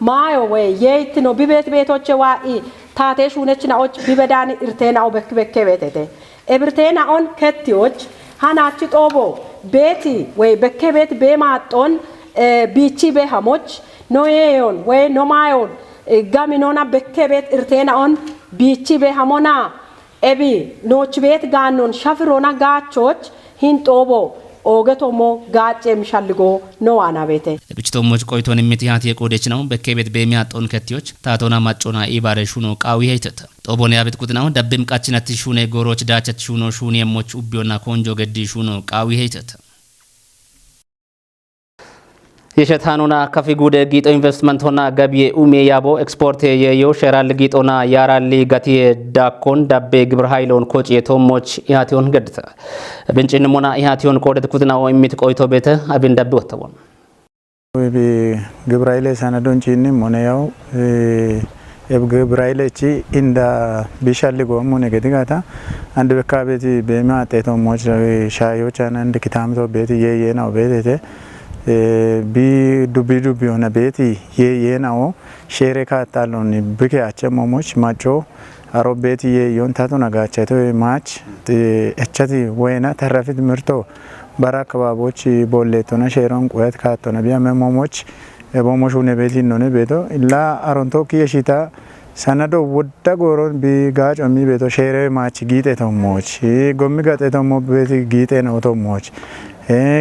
ማዮ ወይ የይት ነው ቢቤት ቤቶች ዋኢ ታቴሽ ሁነችናዎች ቢበዳኒ እርቴናው በክበከ ቤተተ እብርቴናውን ከቲዎች ሃናቺ ጦቦ ቤቲ ወይ በከ ቤት በማጦን ቢቺ በሃሞች ኖየዮን ወይ ኖማዮን ጋሚኖና በከ ቤት እርቴናውን ቢቺ በሃሞና ኤቢ ኖች ቤት ጋኖን ሸፍሮና ጋቾች ሂንጦቦ ኦገቶሞ ጋጬም ሻልጎ ነው አና ቤቴ ብችቶሞች ቆይቶን የሚትያት የቆደች ነው በከቤት በሚያጦን ከቲዎች ታቶና ማጮና ኢባሬ ሹኖ ቃዊ ሄይተተ ጦቦን ያቤት ቁጥናው ደብም ቃችነት ሹኔ ጎሮች ዳቸት ሹኖ ሹኔ ሞች ኡቢዮና ኮንጆ ገዲ ሹኖ ቃዊ ሄይተተ የሸታኑና ከፊ ጉደ ጊጦ ኢንቨስትመንት ሆና ገቢ ኡሜ ያቦ ኤክስፖርት የዮ ሸራል ጊጦና ያራሊ ገቲ ዳኮን ዳቤ ግብር ኃይሎን ኮጭ የቶሞች ኢሃቲዮን ገድተ ብንጭን ሞና ኢሃቲዮን ቆደት ኩትናው የሚት ቆይቶ ቤተ አብን ዳቤ ወተቦን ወቢ ግብር ኃይለ ሰነዶን ጪኒ ሞነ ያው ግብር ኃይለ ጪ እንዳ ቢሻል ጎሙ ነገዲጋታ አንድ በካቤቲ በማ ጤቶሞች ሻዮች አንድ kitamቶ ቤት የየናው ቤቴ ቢ ዱቢ ሆነ ቤት የየናው ሼሬ ካታሎን ብከ አቸሞሞች ማጮ አሮ ቤት የዮንታቱ ነጋቸቶ ማች እቸቲ ወይና ተረፊት ምርቶ በራከባቦች ቦሌቶና ሼሮን ቆየት ካቶና ቢያመሞሞች ቦሞሹ ነቤቲ ነው ቤቶ ኢላ አሮንቶ ኪየሽታ ሰነዶ ወዳ ጎሮን ቢጋጮ ሚ ቤቶ ሼሬ ማች ጊጤ ተሞች ጎሚ ጋጤ ተሞ ቤት ጊጤ ነው ተሞች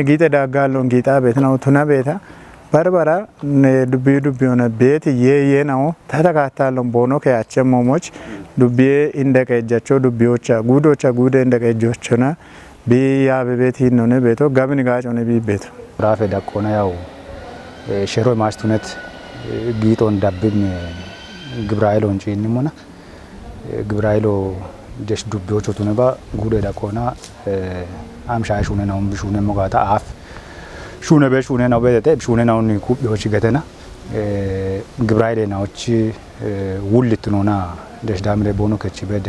ጊጤ ዳጋሎን ጊጣ ቤት ነው ቱና ቤታ በርበራ ዱቢ ሆነ ቤት የየናው ተተካታሎን ቦኖ ከያቸሞሞች ዱቢ እንደቀጃቸው ዱቢዎቻ ጉደ እንደቀጆችና ቢያ በቤት ነው ቤቶ ጋብን ጋጮ ነው ቤቶ ራፈ ዳቆና ያው ሼሮ ማስቱነት ጊጦን ዳብም ግብራይሎ እንጂ እንሞና ግብራይሎ ደሽ ዱቢዎቹ ቱነባ ጉደ ዳቆና አምሻሽ ሆነ ነው ቢሹነ መጋታ አፍ ሹነ በሹነ ነው በተ ሹነ ነው ኩቢዎች ገተና ግብራይሌ ናዎች ውልት ነውና ደሽ ዳምለ ቦኖ ከቺ በደ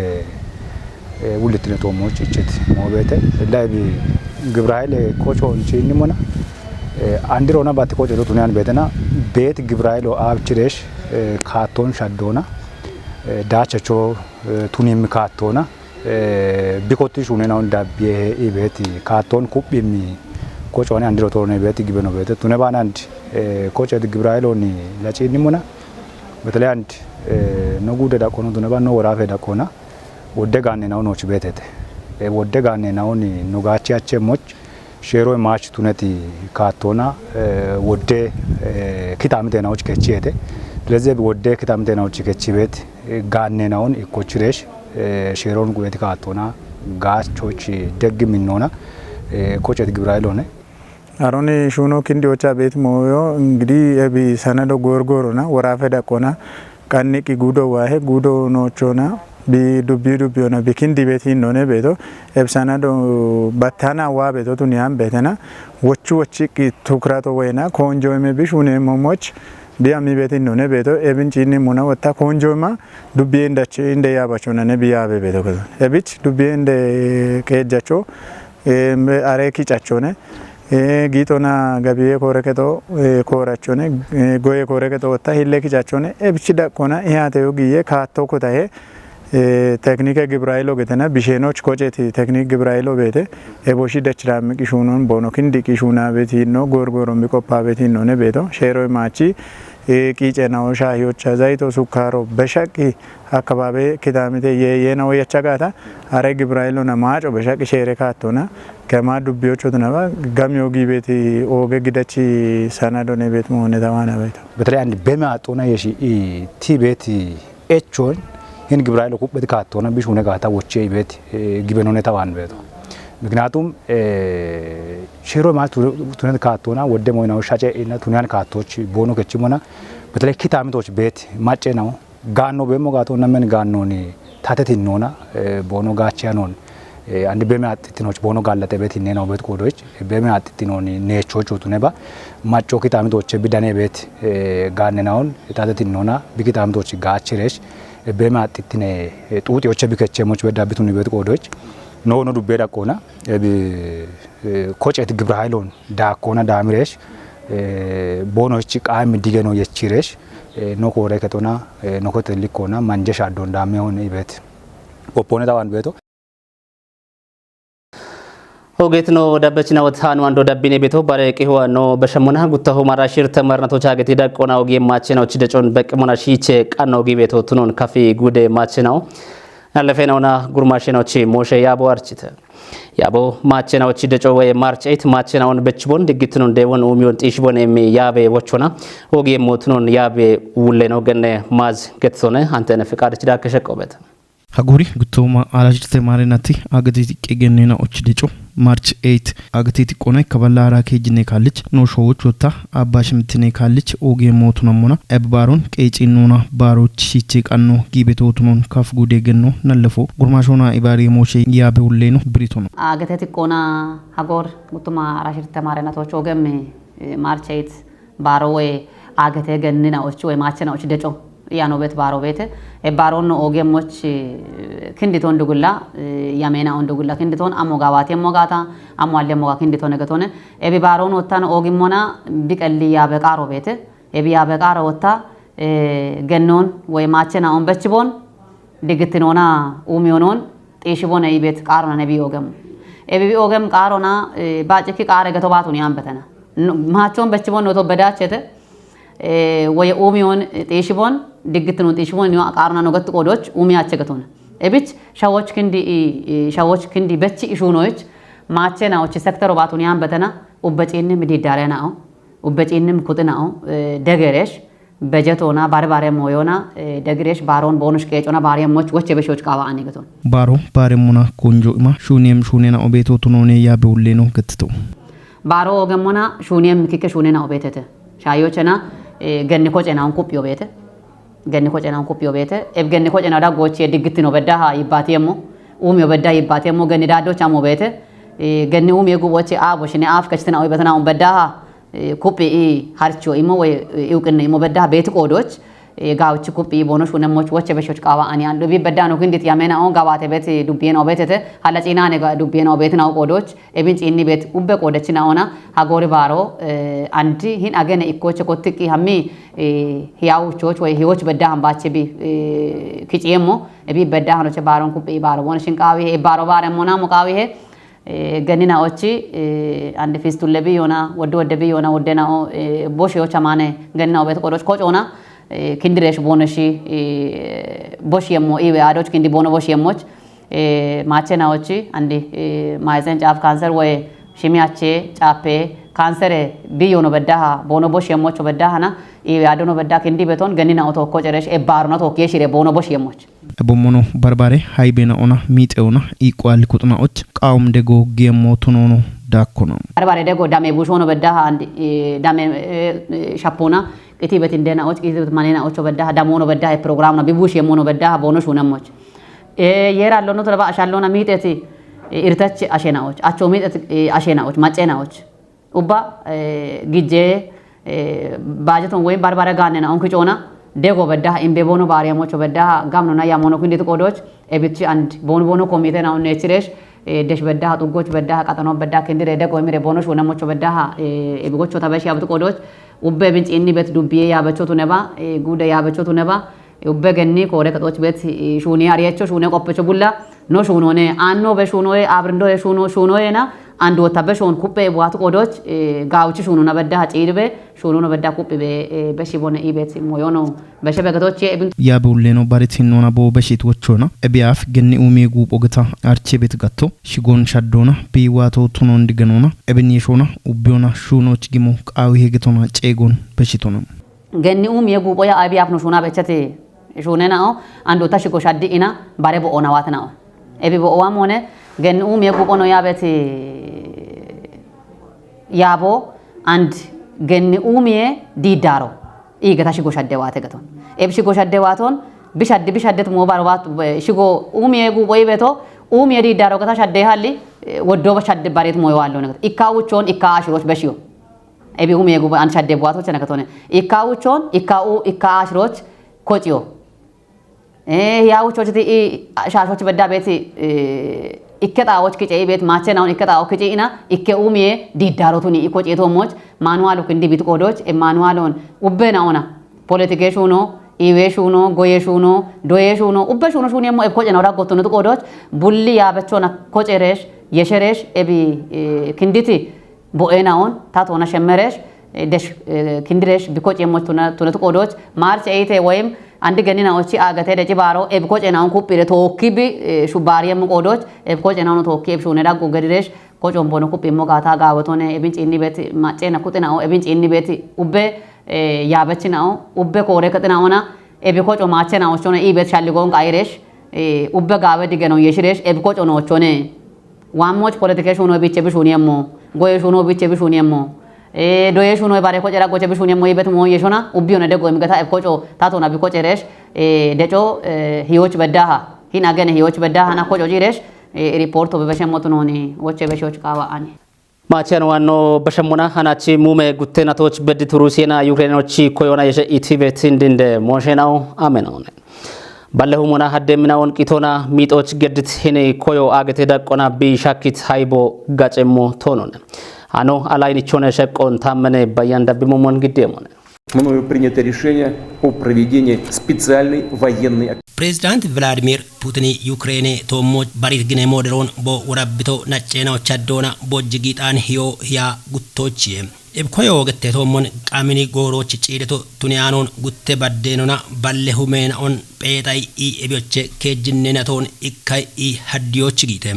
ውልት ነቶሞች እጭት ሞበተ ላይ ግብራይሌ ኮቾ እንጂ እንሞና አንድሮና ባት ኮቾ ቱናን በተና ቤት ግብራይሎ አብችሬሽ ካቶን ሻዶና ዳቸቾ ቱኒም ካቶና ቢኮትሽ ሆነ ነው ዳቤ ኢቤት ካቶን ኩቢሚ ኮጮኔ አንድሮ ቶነ ቤት ግበኖ ቤት ቱነባን አንድ ኮጨት ግብራይሎኒ ለጪኒ ሙና በተለይ አንድ ነጉደ ዳቆኑ ቱነባ ነው ወራፈ ዳቆና ወደጋኔ ነው ኖች ቤተተ ወደጋኔ ነው ኑጋቻቸ ሞች ሼሮ ማች ቱነቲ ካቶና ወደ ኪታምቴ ናዎች ከቺቴ ስለዚህ ወደ ኪታምቴ ናዎች ከቺ ቤት ጋኔ ነው ኢኮችሬሽ ሼሮን ጉበት ካቶና ጋቾች ደግም እንሆና ኮጨት ግብራይሎ ነው አሮኒ ሹኖ ክንዲዎቻ ቤት ሞዮ እንግዲህ እቢ ሰነዶ ጎርጎሮና ወራፈ ዳቆና ቀንቂ ጉዶ ዋሄ ጉዶ ኖቾና ቢ ዱቢ ሆነ ቢኪንዲ ቤት ነው ቤቶ እብሰነዶ ባታና ዋ ቤቶ ቱኒያም ቤተና ወቹ ቂ ቱክራቶ ወይና ኮንጆ ሜ ቢሹኔ ሞሞች biya mi beti nune beto ebin chini muna wata konjoma dubbi inde yabacho nane biya be beto kaza ebich dubbi inde kejacho are kichachone gitona gabiye koreketo korachone goye koreketo wata hille kichachone ebich da kona ihate yogiye khato ko tahe teknike gibrailo getena bishenoch kocheti teknik gibrailo bete eboshi dachram kishunon bono kindi kishuna beti no gorgorom bikopa beti no ne beto shero machi ቂጨናው ሻሂዎች ዘይቶ ሱካሮ በሸቂ አካባቢ ኪዳሚቴ የነው የቻጋታ አረ ግብራይሎ ነማጮ በሸቂ ሼሬካቶና ከማ ዱቢዮቹ ተነባ ጋሚዮ ጊቤቲ ኦገ ግደቺ ሰናዶኔ ቤት መሆነ ተማና ቤት በተለይ አንድ በማጦና የሺ ቲ ቤት ኤቾን ይን ግብራይሎ ኩበት ካቶና ቢሹ ነጋታ ወቼ ቤት ግበኖኔ ተዋን ቤት ምክንያቱም ሼሮ ማለት ቱነን ካቶና ወደ ሞይናው ሻጨ እና ቱናን ካቶች ቦኖ ከችሞና በተለይ ኪታምቶች ቤት ማጨ ነው ጋኖ በሞጋቶ ነመን ጋኖኒ ታተቲኖና ቦኖ ጋቻኖን አንድ በሚያጥቲኖች ቦኖ ጋለጠ ቤት ነው ቤት ኮዶች በሚያጥቲኖኒ ኔቾቹ ቱነባ ማጮ ኪታምቶች ቢዳኔ ቤት ጋነናውን ታተቲኖና ቢኪታምቶች ጋችሬሽ በሚያጥቲኔ ጡጤዎች ቢከቸሞች በዳቢቱን ቤት ኮዶች ኖኖ ዱቤዳ ቆና ኮጨት ግብረ ኃይሎን ዳቆና ዳምሬሽ ቦኖች ቃም ዲገኖ የቺሬሽ ኖኮ ወረከቶና ኖኮ ተሊኮና ማንጀሽ አዶን ዳሜውን ይበት ኦፖኔ ታዋን ቤቶ ሆጌት ነው ዳበችና ወታኑ አንዶ ዳቢኔ ቤቶ ባረቂ ሆኖ በሸሞና ጉታሁ ማራሽር ተመርነቶች አገት ዳቆና ወጌ ማቸናው ችደጮን በቅሞና ሺቼ ቃናው ጊቤቶ ቱኖን ካፌ ጉዴ ማቸናው አለፈናውና ጉርማሽናዎች ሞሸ ያቦ አርችተ ያቦ ማቸናዎች ደጮ ወይ ማርጨት ማቸናውን በችቦን ድግትኑን ደወን ኡሚዮን ጢሽቦን ኤሚ ያቤ ወቾና ሆጌ ሞትኑን ያቤ ውሌ ነው ገነ ማዝ ገትሶነ አንተነ ፍቃድ ችዳ ከሸቆበት ሀጎሪ ጉቶማ አላጅተ ማረናቲ አገቴቲ ቀገነና ኦች ደጮ ማርች 8 አገቴቲ ቆናይ ከባላራ ከጅኔ ካልች ኖሾዎች ወታ አባሽምትኔ ካልች ኦጌ ሞቱናሞና ኤባሮን ቀጪኑና ባሮች ሲቼ ቀኖ ጊቤቶቱን ካፍ ጉዴ ገኖ ነለፎ ጉርማሾና ኢባሪ ሞሼ ያበውሌ ነው ብሪቶ ነው አገቴቲ ቆና ሀጎር ጉቶማ አራሽተ ማረናቶች ኦገም ማርች 8 ባሮዌ አገቴ ገነና ኦች ወይ ማቸናዎች ደጮ ያኖ ቤት ባሮ ቤት ኤባሮን ኦጌሞች ክንዲቶን ድጉላ ያሜና ወንድጉላ ክንዲቶን አሞጋባቴ ሞጋታ አሟለ ሞጋ ክንዲቶን ነገቶነ ኤቢ ባሮን ወታን ኦጊሞና ቢቀልያ በቃሮ ቤት ኤቢያ በቃሮ ወታ ገኖን ወይ ማቸና ኦን በችቦን ድግትኖና ኡሚዮኖን ጤሽቦነ ይቤት ቃሮና ነቢ ኦገም ኤቢ ኦገም ቃሮና ባጭኪ ቃረ ገቶባቱን ያንበተና ማቾን በችቦን ወቶ በዳቸተ ወይ ኡሚዮን ጤሽቦን ድግትኑ ጤሽቦን ነው ቃሮና ነው ገት ቆዶች ኡሚያቸ ገቶነ ኤቢች ሻዎች ክንዲ በቺ ኢሹኖች ማቸናዎች ሴክተሩ ባቱን ያንበተና ኡበጪንም ዲዳሪያናው ኡበጪንም ኩጥናው ደገሬሽ በጀቶና ባርባሬ ሞዮና ደግሬሽ ባሮን ቦኑሽ ቀጮና ባሪያሞች ወቸ በሾች ቃባ አንገቶን ባሮ ባሪሙና ኮንጆማ ሹኔም ሹኔና ኦቤቶቱ ነው ያበውሌ ነው ገትቶ ባሮ ገሞና ሹኔም ክከ ሹኔና ኦቤተተ ሻዮቸና ገን ኮጨናውን ኩፕዮ ቤተ ገን ኮጨናውን ኩፕዮ ቤተ ኤብ ገን ኮጨና ዳጎች የድግት ነው በዳሃ ይባቴሞ ኡሚዮ በዳ ይባቴሞ ገን ዳዶች አሞ ቤተ ገን ኡሚ የጉቦች አቦሽኔ አፍ ከችተና ወይ በተናው በዳሃ ኩፕ ሃርቾ ኢሞ ወይ ይውቅነ ኢሞ በዳ ቤት ቆዶች ጋውች ኩፕ ቦኖሽ ወነሞች ወቸ በሾች ቃባ አኒ አንዱ ቢበዳ ነው ግንዲት ያመና ኦን ጋባቴ ቤት ዱቢየናው ቤተተ ሐላጪና ነጋ ዱቢየናው ቤት ነው ቆዶች ኤብን ጪኒ ቤት ኡበ ቆደችና ኦና ሀጎሪ ባሮ አንዲ ሂን አገነ ኢኮቸ ኮትቂ ሀሚ ህያውቾች ወይ ህዮች በዳ አምባቸ ቢ ክጪየሞ ኤቢ በዳ ሆኖች ባሮን ኩፕ ባሮ ቦነሽን ቃዊ ባሮ ባረሞና ሙቃዊ ገኒና ኦቺ አንድ ፊስቱ ለቢ ዮና ወደ ቢ ዮና ወደናው ቦሽዮች አማነ ገናው ቤት ቆዶች ኮጮና ክንድሬሽ ቦነሺ ቦሽ የሞ ኢዌ አዶች ክንዲ ቦኖ ቦሽ የሞች ማቸናዎች አንዲ ማይዘን ጫፍ ካንሰር ወይ ሽሚያቼ ጫፔ ካንሰር ቢዮኖ በዳሃ ቦኖ ቦሽ የሞች በዳሃና ኢዌ አዶኖ በዳ ክንዲ ቤቶን ገኒና ኦቶ ኮጨረሽ ኤባርኖ ቶኬ ሽሬ ቦኖ ቦሽ የሞች ቦሞኖ በርባሬ ሃይቤና ኦና ሚጤውና ኢቋል ኩጥናዎች ቃውም ደጎ ጌሞቱ ነው ዳኮና በርባሬ ደጎ ዳሜ ቡሾኖ በዳሃ አንዲ ዳሜ ሻፖና እቲ በት እንደናዎች እቲ በት ማኔናዎች በዳሃ ዳሞኖ በዳሃ ፕሮግራም ነው ቢቡሽ የሞኖ በዳሃ ቦኖሽ ወነሞች የራሎኖ ተባ አሻሎና ሚጤቲ ኢርታች አሸናዎች አቾ ሚጤት አሸናዎች ማጨናዎች ኡባ ጊጄ ባጀቶን ወይም ባርባራ ጋነና ኦንክ ጮና ደጎ በዳ ኢምቤቦኖ ባሪያሞቾ በዳ ጋምኖና ያሞኖ ኩንዲት ቆዶች ኤቢቺ አንድ ቦኖ ኮሚቴ ናው ነችሬሽ ደሽ በዳ ጡጎች በዳ ቀጠኖ በዳ ክንዲረ ደጎ ሚረ ቦኖሽ ወነሞቾ በዳ ኤቢጎቾ ተበሽ ያብጡ ቆዶች ኡበ ብንጭ ኢኒ በት ዱቢዬ ያበቾቱ ነባ ጉደ ያበቾቱ ነባ ኡበ ገኒ ኮረ ከጦች በት ሹኒ አሪያቾ ሹኔ ቆপቾ ቡላ ኖ ሹኖኔ አኖ በሹኖዬ አብርንዶ ሹኖዬና አንድ ወታበሾን ኩጴ ቧቱ ቆዶች ጋውቺ ሹኑ ነበዳ ጪድበ ሹኑ ነበዳ ኩጴ በሺቦነ ኢቤት ሞዮኖ በሸበገቶች ኢብን ያቡሌኖ ባሪቲኖና ቦ በሺት ወቾና እቢያፍ ገኒ ኡሜ ጉጶገታ አርቼ ቤት ጋቶ ሽጎን ሻዶና ቢዋቶ ቱኖ እንዲገኖና እብን የሾና ኡቢዮና ሹኖች ጊሞ ቃዊ ሄገቶና ጬጎን በሺቶና ገኒ ኡሜ ጉጶያ አቢያፍ ነው ሹና በቸቴ ሹነናኦ አንድ ወታ ሽጎ ሻዲኢና ባሬ ቦኦና ዋትናኦ ኤቢ ቦኦዋም ሆነ ገኒ ኡሜ ጉጶ ነው ያበት ያቦ አንድ ገኒ ኡሜ ዲዳሮ ኢገታ ሽጎ ሻደዋተ ገቶን ኤብ ሽጎ ሻደዋቶን ቢሻደት ሞባርባት ሽጎ ኡሜ ጉጶ ይበቶ ኡሜ ዲዳሮ ገታ ሻደ ሃሊ ወዶ በሻደ ባሬት ሞይዋለው ነገር ኢካውቾን ኢካአሽሮች በሽዮ ኤቢ ኡሜ ጉጶ አንድ ሻደ ቧቶች ነከቶነ ኢካውቾን ኢካአሽሮች ኮጪዮ ያውቾች ሻሾች በዳ ቤት ኢከታዎች ከጨይ ቤት ማቸናውን ኢከታው ከጨይና ኢከኡሜ ዲዳሮቱኒ ኢኮጨቶሞች ማኑዋሉ ክንዲ ቢት ቆዶች ማኑዋሉን ኡበናውና ፖለቲኬሹኖ ኢዌሹኖ ጎየሹኖ ዶየሹኖ ኡበሹኖ ሹኔሞ ኢኮጨና ወዳ ጎቶኑ ቆዶች ቡሊ ያበቾና ኮጨሬሽ የሸሬሽ ኤቢ ክንዲቲ ቦኤናውን ታቶና ሸመሬሽ ደሽ ክንድሬሽ ቢኮጨሞች ቱነቱ ቆዶች ማርች ኤይቴ ወይም አንድ ገኒናዎች አገተ ደጭ ባሮ ኤብኮ ጨናውን ኩፕ ቶኪቢ ሹባሪየም ቆዶች ኤብኮ ጨናውን ቶኪ ኤብ ሹነዳ ጎገድሬሽ ቆጮን ቦኖ ኩፕ ሞጋታ ጋወቶነ ኤብንጭ ኢኒ ቤት ማጨና ኩጥናው ኤብንጭ ኢኒ ቤት ኡበ ያበችናው ኡበ ኮሬ ከጥናውና ኤብኮ ጮ ማቸናው ሾነ ኢ ቤት ሻልጎን ቃይሬሽ ኡበ ጋበ ዲገነው የሽሬሽ ኤብኮ ጮኖ ቾነ ዋሞች ፖለቲኬሽኑ ቢቸ ቢሹኒየሞ ጎየሹኑ ቢቸ ቢሹኒየሞ ዶየሹኖ ባሬ ኮጨራ ጎቸ ቢሹኒ ሞይበት ሞየሾና ኡቢዮነ ደጎ የሚገታ ኤብኮጮ ታቶና ቢኮጨሬሽ ደጮ ህዮች በዳሃ ሂና ገነ ህዮች በዳሃ ና ኮጮ ጂሬሽ ሪፖርቱ በበሸሞቱ ነውኒ ወቸ በሾች ካዋአኒ ማቸን ዋኖ በሸሞና ሀናቺ ሙሜ ጉቴናቶች በዲቱ ሩሲያና ዩክሬኖች ኮይona የኢቲ ቤት እንደ ሞሸናው አመናውነ ባለሁ ሞና ሀደምናውን ቂቶና ሚጦች ገድት ሄኔ ኮዮ አገቴ ዳቆና ቢሻኪት ሃይቦ ጋጨሞ ቶኖነ አኖ አላይኒቾነ ሸቆን ታመነ ባያንዳብሞሞን ግዴሞነ Мною принято решение о проведении специальной военной операции. Президент Владимир Путин Украине томоч барит гне модерон бо урабито начено чаддона боджигитан хио хя гутточие ebkoyo gette tomon qamini goroch ciideto tunianon gutte baddenona ballehumen on peetay I ebioche kejinnenaton ikkay I haddiyoch gite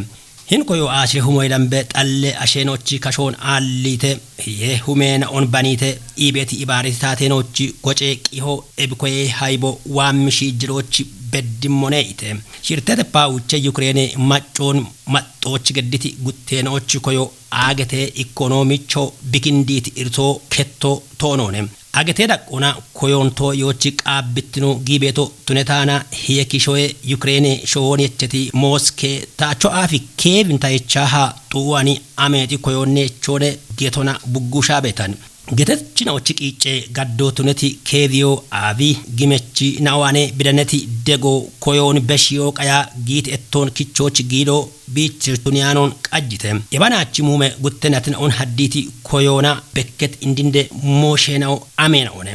hin koyo ashe humoy dambe talle ashenochi kashon allite ye humen on banite ibeti ibariti tatenochi goce qiho ebkoye haybo wammishi jirochi beddimoneyte shirtete pauche Ukraine maccon mattochi gedditi guttenochi koyo agete ekonomicho bikinditi irto ketto tonone agete daqona koyonto yochi qabbitino gibeto tunetana hiyekishoe Ukraine showonecheti moske tacho afi kevin taychaha tuwani ameti koyonne chode getona buggusha betan getechina ochiqiche gaddo tuneti kevio avi gimechi nawane bidaneti dego koyon beshiyo qaya git etton kichochi gido bichir tunianon qajjite ibanachi mume guttenatin on hadditi koyona bekket indinde moshenao amena one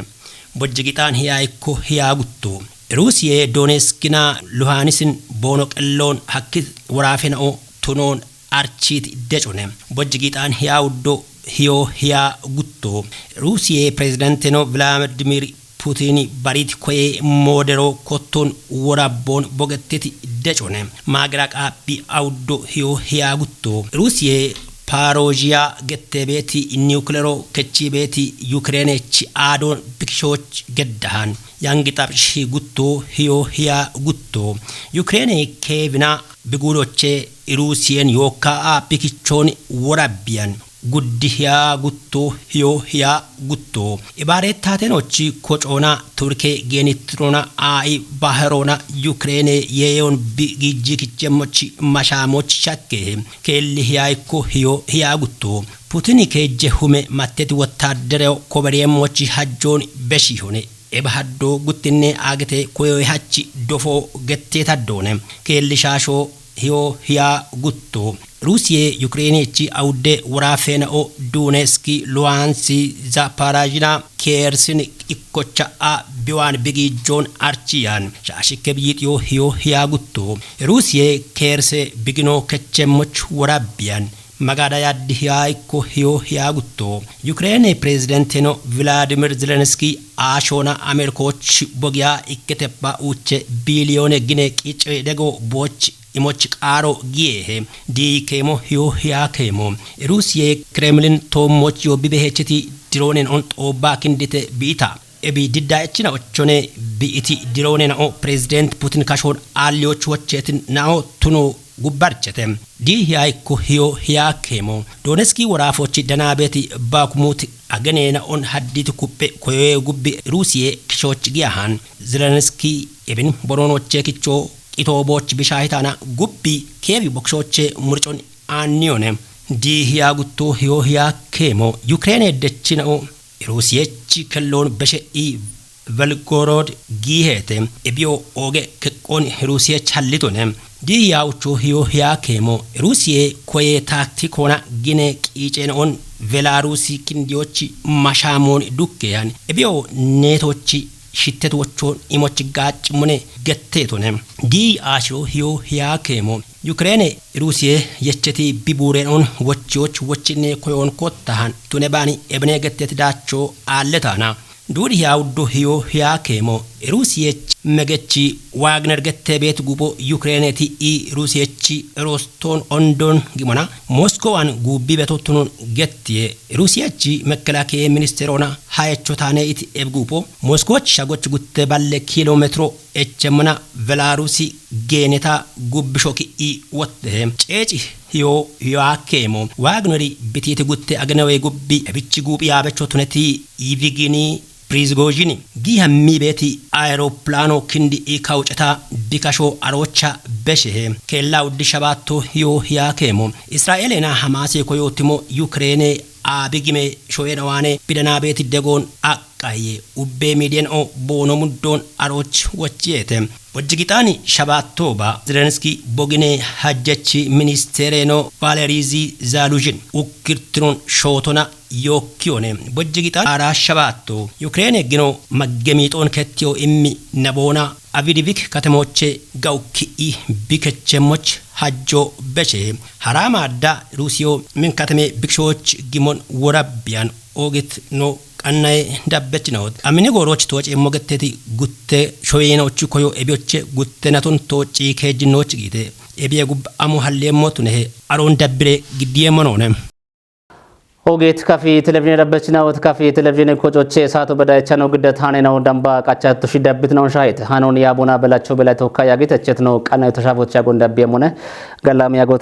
bojjigitan hiyaiko hiyagutto Rusiye Donetskina Luhansin bono qellon hakkit warafenao tunon archit dechone bojjigitan hiyawdo hiyo hiya gutto Rusiye presidenteno Vladimir Putin barit koye modero kotton warabon bogetteti dechone magra qapi awdo hiyo hiya gutto Rusiye Parojia gettebeti nuclearo kechibeti Ukraine chi adon bikshoch geddahan yangitabshi gutto hiyo hiya gutto Ukraine kevina bigudoche Rusiyen yoka a bikichon warabian ጉዲያ ጉቶ ሂያ ጉቶ ኢባሬታቴኖች ኮጮና ቱርኬ ጌኒትሮና አይ ባህሮና ዩክሬን የዮን ቢጊጂ ክጀሞች ማሻሞች ሻኬ ከልሂያ እኮ ሂያ ጉቶ ፑቲን ከጀ ሁሜ ማቴት ወታደረው ኮበሪየሞች ሀጆን በሺ ሆነ ኤባሃዶ ጉትኔ አግቴ ኮዮ ሀቺ ዶፎ ገቴ ታዶነ ከልሻሾ ሂያ ጉቶ ሩሲያ ዩክሬንቺ አውደ ወራፌናኦ ዶኔስኪ ሉዋንሲ ዛፓራጂና ኬርስን ኢኮቻ ቢዋን ቢጊጆን አርቺያን ሻሽከ ቢይጥዮ ሂያ ጉቶ ሩሲያ ኬርስ ቢግኖ ከቸሞች ወራቢያን magada yaddiya ikko hiya gutto Ukraine president no Vladimir Zelensky ashona Amerikoch bogiya ikketeppa uche bilione gine qice dego boch imoch qaro giye di kemo hiya kemo Russia Kremlin to moch yo bibehechiti dronen on oba kindite bita ebi didda echina ochone biiti dronen o president Putin kashon alioch wachetin nao tuno ጉባርቸተም ዲ ያይኮ ሂያ ከሞ ዶኔስኪ ወራፎች ደናቤቲ ባኩሙት አገኔና ኦን ሀዲት ኩፔ ኮዬ ጉቢ ሩሲያ ክሾች ጊያሃን ዘለንስኪ ኢብን ቦሮኖቼ ክቾ ቂቶቦች ቢሻይታና ጉቢ ኬቢ ቦክሾቼ ሙርጮን አንዮነ ዲ ሂያ ጉቶ ሂያ ከሞ ዩክሬን ደችነው ሩሲያቺ ከሎን በሸኢ ቨልጎሮድ ጊሄተ ኤቢዮ ኦጌ ከቆን ሩሲያ ቻሊቶነ ዲ ያውቾ ሂያ ከሞ ሩሲያ ኮዬ ታክቲኮና ጊኔ ቂጨን ቬላሩሲ ክንዲዎች ማሻሞን ዱከያን ኤቢዮ ኔቶች ሽተቶቹን ኢሞች ጋጭ ሙኔ ገቴቶነ ዲ አሽሮ ሂያ ከሞ ዩክሬን ሩሲያ የቸቲ ቢቡሬን ወቾች ወችኔ ኮዮን ኮታሃን ቱነባኒ ኤብኔ ገቴት ዳቾ አለታና ዱድ ያውዶ ሂያ ከሞ ሩሲያ መገቺ ዋግነር ገቴ ቤት ጉቦ ዩክሬንቲ ሩሲያቺ ሮስቶን ኦንዶን ጊሞና ሞስኮዋን ጉቢ በቶቱን ገቴ ሩሲያቺ መከላከያ ሚኒስትሮና ሃያቾታኔ ኤብጉቦ ሞስኮች ሻጎች ጉቴ ባለ ኪሎሜትሮ እቸምና ቬላሩሲ ጌኔታ ጉብሾኪ ወጥተ ጨጪ ሂያ ከሞ ዋግነሪ ቢቲት ጉቴ አገነዌ ጉቢ ብቺ ጉቢ ያበቾቱነቲ ይቪጊኒ Prigozhin gihammi beti aeroplano kindi ikauchata bikasho arocha beshe kella uddi shabatto hiya kemo Israelena Hamasi koyotimo Ukraine abigime shoenawane bidana beti degon akaye ubbe midien o bono muddon aroch wachete wajigitani shabatoba Zelensky bogine hajjachi ministereno Valerizi Zaluzhin ukirtron shotona yokione bojjigita ara shabatto Ukraine gino maggemiton ketio immi nabona avidivik katemoche gauki bikechemoch hajjo beche harama da Rusio min kateme bikshoch gimon worabian ogit no annay dabbetino amini goroch toch emogetteti gutte shoyenoch koyo ebioche gutte naton tochi kejinoch gite ebiye gub amu hallemotune aron dabbire gidiyemonone ኦጌት ካፊ ቴሌቪዥን ረበችና ወት ካፊ ቴሌቪዥን ኮጮቼ ሳቶ በዳይቻ ነው ግደት ሃኔ ነው ዳምባ ቃቻቱ ሽዳብት ነው ሻይት ሃኖን ያቦና በላቸው በላይ ተወካይ ያገተቸት ነው ቀና የተሻቦች ያጎንዳብ የሞነ ገላም ያጎት ነው